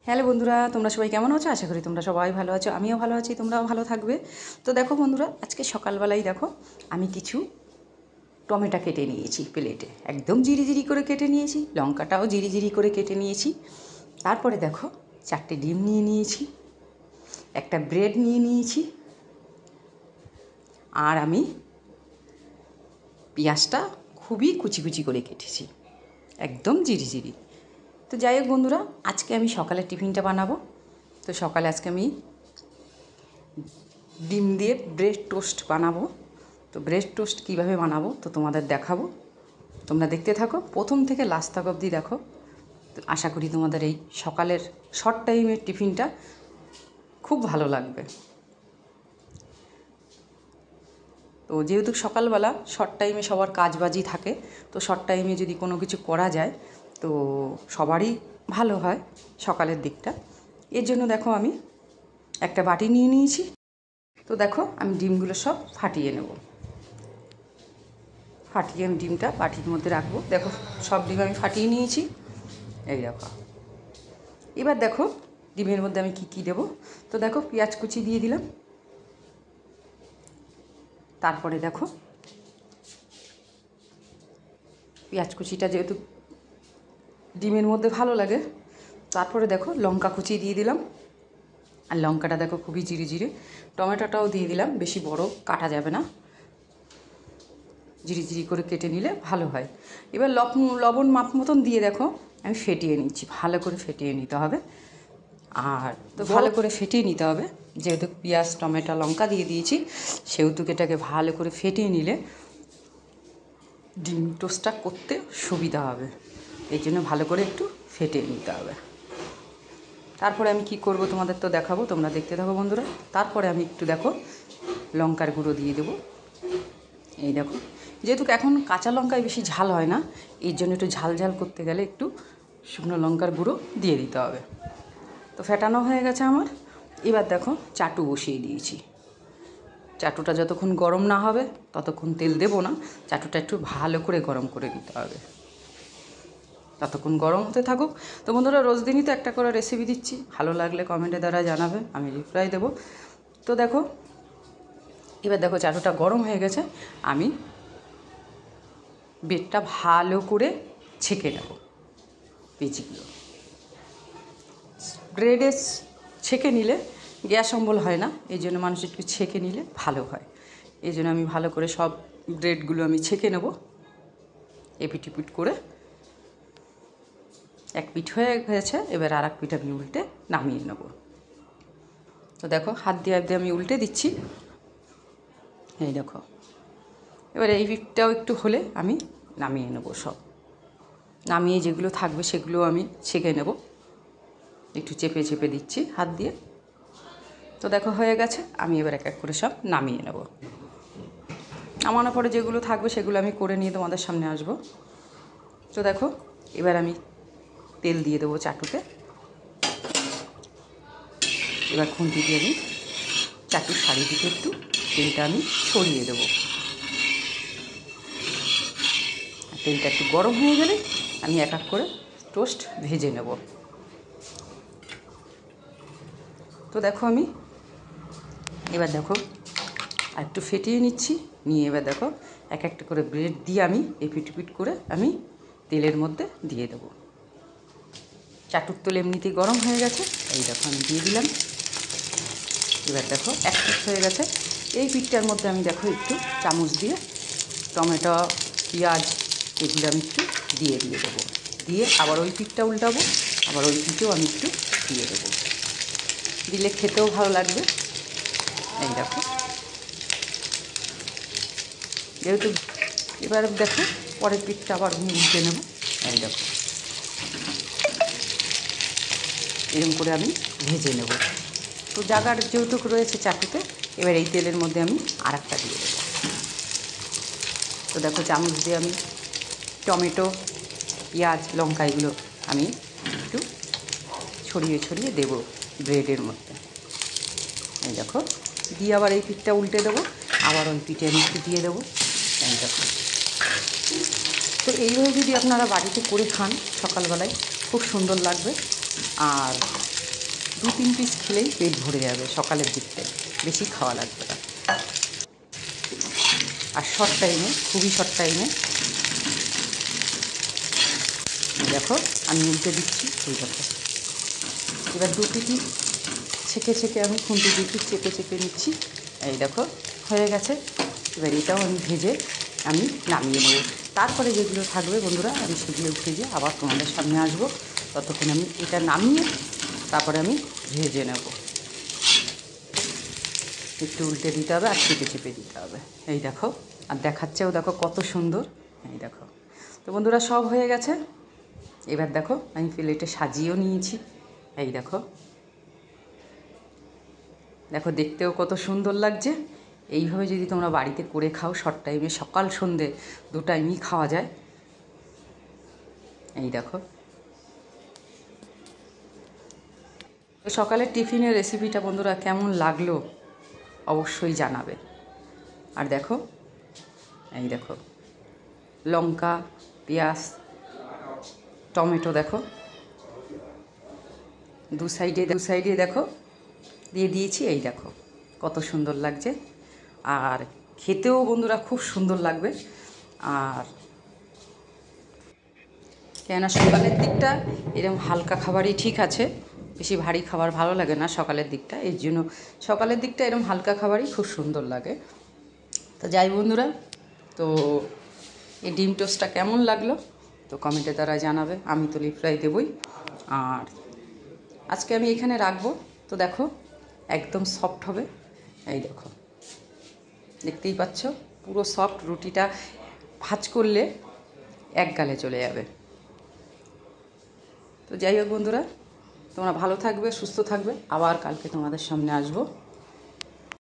Hello বন্ধুরা, তোমরা সবাই কেমন আছো? আশা করি তোমরা সবাই ভালো আছো, আমিও ভালো আছি, তোমরাও ভালো থাকবে। তো দেখো বন্ধুরা, আজকে সকালবেলায় দেখো আমি কিছু টমেটো কেটে নিয়েছি প্লেটে, একদম জিরি করে কেটে নিয়েছি, লঙ্কাটাও জিরি করে কেটে নিয়েছি। তারপরে দেখো 4টে ডিম নিয়ে নিয়েছি, একটা ব্রেড নিয়ে নিয়েছি, আর আমি পেঁয়াজটা খুবই কুচি করে কেটেছি, একদম জিরি। তো যাই হোক বন্ধুরা, আজকে আমি সকালের টিফিনটা বানাবো। তো সকালে আজকে আমি ডিম দিয়ে ব্রেড টোস্ট বানাবো। তো ব্রেড টোস্ট কীভাবে বানাবো তো তোমাদের দেখাবো, তোমরা দেখতে থাকো প্রথম থেকে লাস্ট তক অবধি দেখো। তো আশা করি তোমাদের এই সকালের শর্ট টাইমের টিফিনটা খুব ভালো লাগবে। তো যেহেতু সকালবেলা শর্ট টাইমে সবার কাজবাজি থাকে, তো শর্ট টাইমে যদি কোনো কিছু করা যায় তো সবারই ভালো হয় সকালের দিকটা। এর জন্য দেখো আমি একটা বাটি নিয়ে নিয়েছি। তো দেখো আমি ডিমগুলো সব ফাটিয়ে নেব, ফাটিয়ে আমি ডিমটা বাটির মধ্যে রাখবো। দেখো সব ডিম আমি ফাটিয়ে নিয়েছি, এই দেখো। এবার দেখো ডিমের মধ্যে আমি কী দেবো। তো দেখো পেঁয়াজ কুচি দিয়ে দিলাম, তারপরে দেখো পেঁয়াজ কুচিটা যেহেতু ডিমের মধ্যে ভালো লাগে, তারপরে দেখো লঙ্কা কুচি দিয়ে দিলাম, আর লঙ্কাটা দেখো খুবই জিরে। টমেটোটাও দিয়ে দিলাম, বেশি বড় কাটা যাবে না, জিরি করে কেটে নিলে ভালো হয়। এবার লবণ মাপ মতন দিয়ে দেখো আমি ফেটিয়ে নিচ্ছি, ভালো করে ফেটিয়ে নিতে হবে। আর তো ভালো করে ফেটিয়ে নিতে হবে, যেহেতু পেঁয়াজ টমেটো লঙ্কা দিয়ে দিয়েছি সেহেতু এটাকে ভালো করে ফেটিয়ে নিলে ডিম টোস্টটা করতে সুবিধা হবে, এই জন্য ভালো করে একটু ফেটিয়ে নিতে হবে। তারপরে আমি কি করব তোমাদের তো দেখাবো, তোমরা দেখতে থাকো বন্ধুরা। তারপরে আমি একটু দেখো লঙ্কার গুঁড়ো দিয়ে দেবো, এই দেখো। যেহেতু এখন কাঁচা লঙ্কায় বেশি ঝাল হয় না, এর জন্য একটু ঝাল করতে গেলে একটু শুকনো লঙ্কার গুঁড়ো দিয়ে দিতে হবে। তো ফেটানো হয়ে গেছে আমার। এবার দেখো চাটু বসিয়ে দিয়েছি, চাটুটা যতক্ষণ গরম না হবে ততক্ষণ তেল দেবো না, চাটুটা একটু ভালো করে গরম করে নিতে হবে, ততক্ষণ গরম হতে থাকুক। তো বন্ধুরা, রোজ দিনই তো একটা করে রেসিপি দিচ্ছি, ভালো লাগলে কমেন্টে দ্বারা জানাবে, আমি রিপ্লাই দেবো। তো দেখো এবার দেখো চাটুটা গরম হয়ে গেছে, আমি ব্রেডটা ভালো করে ছেঁকে নেব। পেঁচিগুলো ব্রেডে ছেঁকে নিলে গ্যাস অম্বল হয় না, এই জন্য মানুষ একটু ছেঁকে নিলে ভালো হয়। এই জন্য আমি ভালো করে সব ব্রেডগুলো আমি ছেঁকে নেব, এপিট করে। এক পিঠ হয়ে গেছে, এবার আর এক পিঠ আমি উল্টে নামিয়ে নেব। তো দেখো হাত দিয়ে আমি উল্টে দিচ্ছি, এই দেখো। এবার এই পিঠটাও একটু হলে আমি নামিয়ে নেব, সব নামিয়ে যেগুলো থাকবে সেগুলো আমি ছেঁকে নেব, একটু চেপে দিচ্ছি হাত দিয়ে। তো দেখো হয়ে গেছে, আমি এবার এক করে সব নামিয়ে নেব। নামানোর পরে যেগুলো থাকবে সেগুলো আমি করে নিয়ে তোমাদের সামনে আসবো। তো দেখো এবার আমি তেল দিয়ে দেবো চাটুতে, এবার খুন্তি দিয়ে আমি চাটুর চারিদিকে একটু তেলটা আমি ছড়িয়ে দেবো। তেলটা একটু গরম হয়ে গেলে আমি এক করে টোস্ট ভেজে নেব। তো দেখো আমি এবার দেখো আর একটু ফেটিয়ে নিচ্ছি, নিয়ে এবার দেখো এক একটা করে ব্রেড দিয়ে আমি এপিট করে আমি তেলের মধ্যে দিয়ে দেবো। চাটুর তেল এমনিতেই গরম হয়ে গেছে, এই দেখো আমি দিয়ে দিলাম। এবার দেখো এক পিঠ হয়ে গেছে, এই পিঠটার মধ্যে আমি দেখো একটু চামচ দিয়ে টমেটো পেঁয়াজ এগুলো আমি একটু দিয়ে দেবো, দিয়ে আবার ওই পিঠটা উল্টাবো, আবার ওই পিঠেও আমি একটু দিয়ে দেবো, দিলে খেতেও ভালো লাগবে। এই দেখো যেহেতু এবার দেখো পরের পিঠটা আবার আমি উল্টে নেব, এই দেখো এরকম করে আমি ভেজে নেব। তো জায়গার যেহেতু রয়েছে চাটুতে, এবার এই তেলের মধ্যে আমি আর একটা দিয়ে দেবো। তো দেখো চামচ দিয়ে আমি টমেটো পেঁয়াজ লঙ্কা এগুলো আমি একটু ছড়িয়ে দেবো ব্রেডের মধ্যে, এই দেখো। দিয়ে আবার এই পিঠটা উল্টে দেবো, আবার ওই পিঠে আমি একটু দিয়ে দেবো, এই দেখো। তো এইভাবে যদি আপনারা বাড়িতে করে খান সকালবেলায় খুব সুন্দর লাগবে। আর 2-3 পিস খেলেই পেট ভরে যাবে সকালের দিকটায়, বেশি খাওয়া লাগবে না। আর শর্ট টাইমে, খুবই শর্ট টাইমে দেখো আমি উল্টে দিচ্ছি। এই দেখো এবার 2 পিঠি ছেঁকে আমি খুন্তি দিয়ে চেপে নিচ্ছি। এই দেখো হয়ে গেছে। এবার এটাও আমি ভেজে আমি নামিয়ে নেব। তারপরে যেগুলো থাকবে বন্ধুরা আমি সেগুলো ভেজে আবার তোমাদের সামনে আসবো। ততক্ষণ আমি এটা নামিয়ে তারপরে আমি ভেজে নেব। একটু উল্টে দিতে হবে আর চেপে দিতে হবে। এই দেখো আর দেখাচ্ছেও দেখো কত সুন্দর। এই দেখো তো বন্ধুরা সব হয়ে গেছে। এবার দেখো আমি প্লেটে সাজিয়েও নিয়েছি। এই দেখো দেখো দেখতেও কত সুন্দর লাগছে। এইভাবে যদি তোমরা বাড়িতে করে খাও শর্ট টাইমে, সকাল সন্ধে 2 টাইমই খাওয়া যায়। এই দেখো তো সকালের টিফিনের রেসিপিটা বন্ধুরা কেমন লাগলো অবশ্যই জানাবে। আর দেখো এই দেখো লঙ্কা, পেঁয়াজ, টমেটো দেখো দু সাইডে দেখো দিয়ে দিয়েছি। এই দেখো কত সুন্দর লাগছে। আর খেতেও বন্ধুরা খুব সুন্দর লাগবে। আর কেননা সকালের দিকটা এরকম হালকা খাবারই ঠিক আছে, বেশি ভারী খাবার ভালো লাগে না সকালের দিকটা। এর জন্য সকালের দিকটা এরকম হালকা খাবারই খুব সুন্দর লাগে। তো যাই বন্ধুরা, তো এই ডিম টোস্টটা কেমন লাগলো তো কমেন্টের দ্বারা জানাবে। আমি তো রিপ্লাই দেবই। আর আজকে আমি এখানে রাখবো। তো দেখো একদম সফট হবে। এই দেখো দেখতেই পাচ্ছ পুরো সফট। রুটিটা ভাঁজ করলে এক গালে চলে যাবে। তো যাই হোক বন্ধুরা, তোমরা ভালো থাকবে, সুস্থ থাকবে। আবার কালকে তোমাদের সামনে আসবো।